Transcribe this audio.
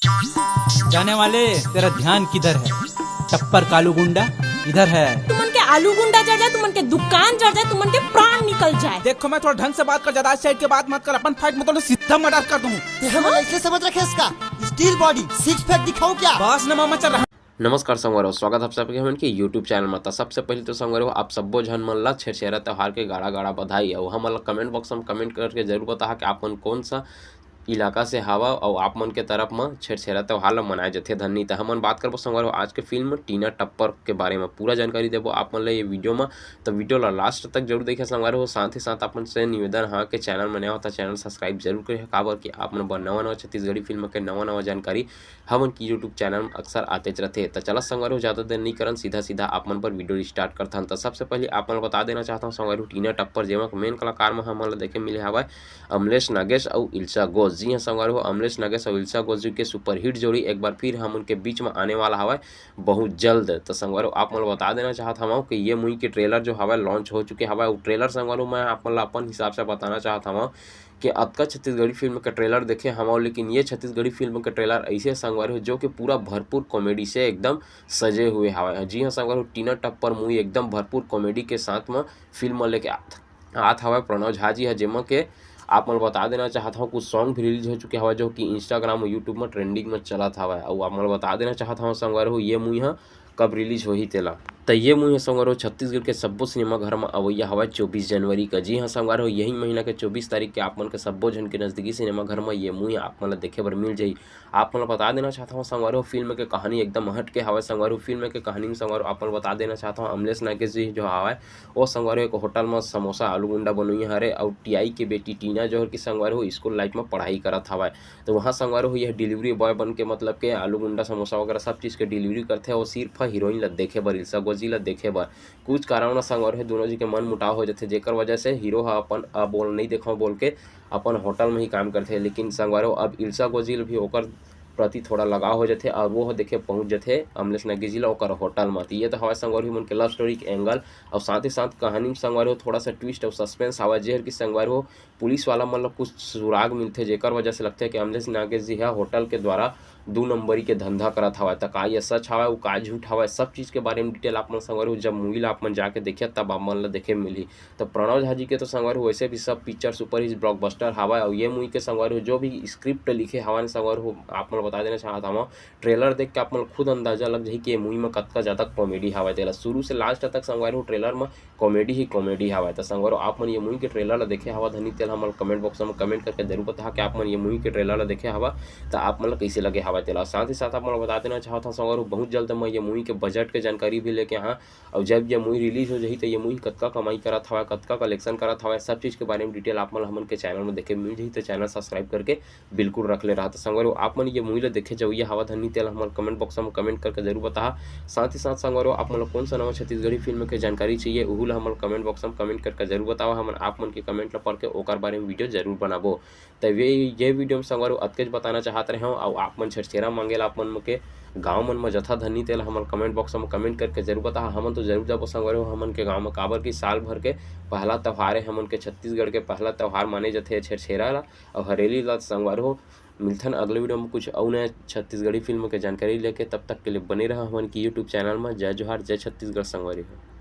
जाने वाले, तेरा ध्यान किधर है? टप्पर कालू गुंडा इधर है। तुमन के आलू गुंडा जड़ जाए, तुमन के दुकान जड़ जाए, तुमन के प्राण निकल जाए। देखो मैं थोड़ा ढंग से बात कर, ज्यादा साइड के बात मत कर, अपन फाइट मत कर, सीधा मर्डर कर दूं। ऐसे समझ रखे इसका स्टील बॉडी सिक्स पैक दिखाऊं क्या? बस न मामा चल रहा। नमस्कार संगवारो, स्वागत आप सबके हमन के यूट्यूब चैनल में। सबसे पहले तो संगवारो आप सब्बो झन मन ला छेरछेरा त्योहार के गाड़ा गाड़ा बधाई। और हमन कमेंट बॉक्स में कमेंट करके जरूर बता कि आप मन कौन सा इलाका से हवा और आप मन के तरफ में छेरछेरा त्योहार मनाए जाते धन्य। तो हमन बात करबो संगवारो आज के फिल्म टीना टप्पर के बारे में पूरा जानकारी देबो आप मन ले ये वीडियो में। तो वीडियो ला लास्ट तक जरूर देखे संगवारो। साथ ही साथ अपन से निवेदन हाँ के चैनल में नया होता चैनल सब्सक्राइब जरूर करें, काबर कि आप मन नवा नवा छत्तीसगढ़ी फिल्म के नवा नवा जानकारी हमन की यूट्यूब चैनल में अक्सर आते रहते। तो चला संगवारो ज़्यादा देर नहीं करन, सीधा सीधा आप मन पर वीडियो स्टार्ट करता हन। तो सबसे पहले आप मन बता देना चाहता हूँ संगवारो टीना टप्पर जेमा मेन कलाकार में हमन देखे मिले हवा अमलेश नागेश और इल्सा घोष। जी हाँ संगवारो, अमलेश नागेश और इल्सा घोष के सुपरहिट जोड़ी एक बार फिर हम उनके बीच में आने वाला हवा बहुत जल्द। तो संगवारो आप मन बता देना चाहता हूँ कि ये मूवी के ट्रेलर जो हवा लॉन्च हो चुके हवा। वो ट्रेलर संगवारो मैं आप मन अपन हिसाब से बताना चाहता हूँ कि अब का छत्तीसगढ़ी फिल्म का ट्रेलर देखे हम, लेकिन ये छत्तीसगढ़ी फिल्म का ट्रेलर ऐसे संगवारो जो कि पूरा भरपूर कॉमेडी से एकदम सजे हुए हवा। जी हाँ संगवारो, टीना टप्पर मूवी एकदम भरपूर कॉमेडी के साथ में फिल्म लेके आत हवा प्रणव झा जी है, जेमा के आप मन बता देना चाहता हूँ कुछ सॉन्ग भी रिलीज हो चुके हवा जो कि इंस्टाग्राम और यूट्यूब में ट्रेंडिंग में चला था। और आप मन बता देना चाहता हूँ संगवारो ये मूवी हाँ कब रिलीज हो ही तेला। तो ये मूवी संगवारो छत्तीसगढ़ के सब्बो सिनेमा घर में अवैया हवा 24 जनवरी का। जी हाँ संगवारो, यही महीना के 24 तारीख के आप मन के सब्बो जन के नज़दीकी सिनेमा घर में ये मूवी आप मन देखे बर मिल जाई। आप मन बता देना चाहता हूँ संगवारो फिल्म के कहानी एकदम हट के हवा। संगवारो फिल्म के कहानी में संगवारो आप मन बता देना चाहता हूँ अमलेश नागेश जी जो हवा वो संगवारो एक होटल में समोसा आलू गुंडा बनोई हरे। और टीआई की बेटी टीना जो कि संगवारो स्कूल लाइफ में पढ़ाई करत हवा। तो वहाँ संगवारो यह डिलीवरी बॉय बन के मतलब के आलू गुंडा समोसा वगैरह सब चीज़ के डिलीवरी करते हैं। और सिर्फ हीरोइन ला देखे बर, इल्सा घोष जी ला देखे बर कुछ कारण संगवारो है दोनों जी के मन मुटाव हो जाते, जेकर वजह से हीरो अपन बोल नहीं देखो बोल के अपन होटल में ही काम करते। लेकिन संगवारो अब इल्सा घोष जी भी ओकर प्रति थोड़ा लगाव हो जाते और वो देखे पहुंच जाते अमलेश नागेश जी ला ओकर होटल में। ये तो हवा संगवारो मन के लव स्टोरी के एंगल और साथ ही साथ कहानी में संगवारो थोड़ा सा ट्विस्ट और सस्पेंस हवा जेहर की संगवारो पुलिस वाला मतलब कुछ सुराग मिलते, जेकर वजह से लगता है कि अमलेश नागेश जी है होटल के द्वारा 2 नंबरी के धंधा करत हवा। तो का ये सच हवा वो का झूठ हवा सब चीज़ के बारे में डिटेल आप मन संगवारो जब मूवी ला आप मन जाके देखिए तब आप मन ला देखे मिली। तो प्रणव झा जी के तो संगवारो वैसे भी सब पिक्चर सुपर हिट ब्लॉकबस्टर हवा। और ये मूवी के संगवारो जो भी स्क्रिप्ट लिखे हवा संगवारो आप मन बता देना चाहता हूँ ट्रेलर देख के आप मन खुद अंदाजा लग जाए कि ये मूवी में कतका ज़्यादा कॉमेडी हवा तेला शुरू से लास्ट तक संगवारो ट्रेलर में कॉमेडी ही कॉमेडी हवा। तो संगवारो आप मन ये मूवी के ट्रेलर ला देखे हवा धनी तेल हम कमेंट बॉक्स में कमेंट करके जरूर बता कि आप मन ये मूवी के ट्रेलर ला देखे हवा तो आप मन कैसे लगे हवा तेला। साथ ही साथ आप मैं बता देना चाहता हूँ संगवारो बहुत जल्द मैं ये मूवी के बजट के जानकारी भी लेके हाँ। और जब ये मूवी रिलीज हो जाही तो ये मूवी कतका कमाई करत हवा कतका कलेक्शन करत हवा सब चीज़ के बारे में डिटेल आप मन हमन के चैनल में देखे मिल जाही। तो चैनल सब्सक्राइब करके बिल्कुल रख ले रहा। तो संगवारो आप मन ये मूवी ला देखे जाइए हवा धनी तेल हमारे कमेंट बॉक्स में कमेंट करके जरूर बता। साथ ही साथ संगवारो आप मन कौन सा नवा छत्तीसगढ़ी फिल्म के जानकारी चाहिए वही हमारे कमेंट बॉक्स में कमेंट करके जरूर बताओ। हम आप मन के कमेंट ला पढ़ के ओकर बारे में वीडियो जरूर बनाबो। तो ये वीडियो में संगवारो अतकेज बताना चाहते रहे हूँ। और आप मन छेरछेरा मांगेला आप मन के गाँव मन में जथा धनी तेल हमारे कमेंट बॉक्स में कमेंट करके जरूर बता। हमन तो जरूर जब संगवारो हमन के गाँव में काबर की साल भर के पहला त्यौहार है हमन के छत्तीसगढ़ के पहला त्यौहार माने जाते छेरछेरा ला और हरेली ला। संगवारो मिलथन अगले वीडियो में कुछ और नया छत्तीसगढ़ी फिल्म के जानकारी लेके, तब तक के लिए बने रहा हमारे यूट्यूब चैनल में। जय जोहार, जय छत्तीसगढ़ संगवारी हो।